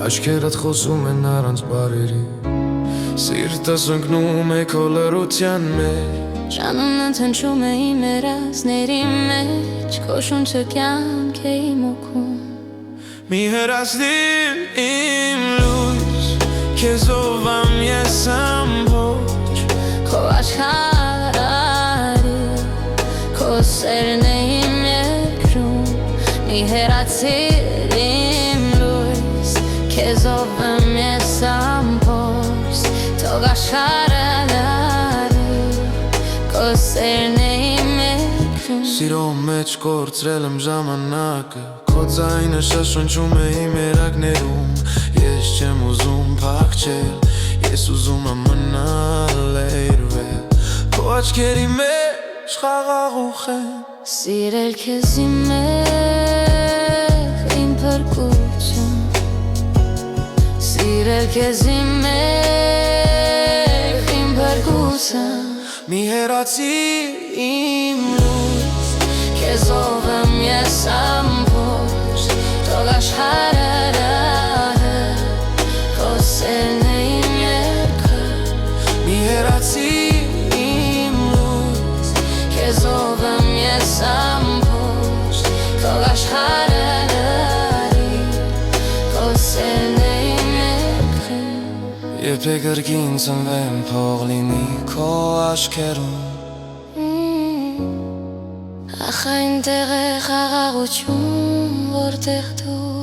Աչքերդ խոսում են առանց բարերի Սիրտս ընկնում է քո լռության մեջ Ժամանն հնչում է իմ երազների մեջ Քո շունչը կյանք է իմ օգում Մի հեռացնիր իմ լույս Քեզով եմ ես ամբողջ Քո աշխարհը Քո սերն է իմ երկրում Մի հեռացիր իմ լույս Քեզով եմ ես ամբողջ Թող աշխարհը Քո սերն է իմ երկրում Սիրո մեջ կորցրել եմ ժամանակը Քո ձայնը շշնջում է իմ երակներում Ես չեմ ուզում փախչել Ես ուզում եմ մնալ լերվել Քո աչքերի մեջ խաղաղուխ եմ Սիրել քեզ իմ մեղ իմ փրկություն Սիրել քեզ իմ մեղ իմ փրկություն Մի հեռացիր իմ լույս Քեզով եմ ես ամբողջ Թող աշխարհը Քո սերն է իմ երկրում Մի հեռացիր իմ լույս Քեզով եմ ես ամբողջ Թող աշխարհը Քո սերն է իմ երկրում Երբեք կրկին ծնվեմ փող լինի քո աչքերում Ախ այնտեղ է խաղաղություն, որտեղ դու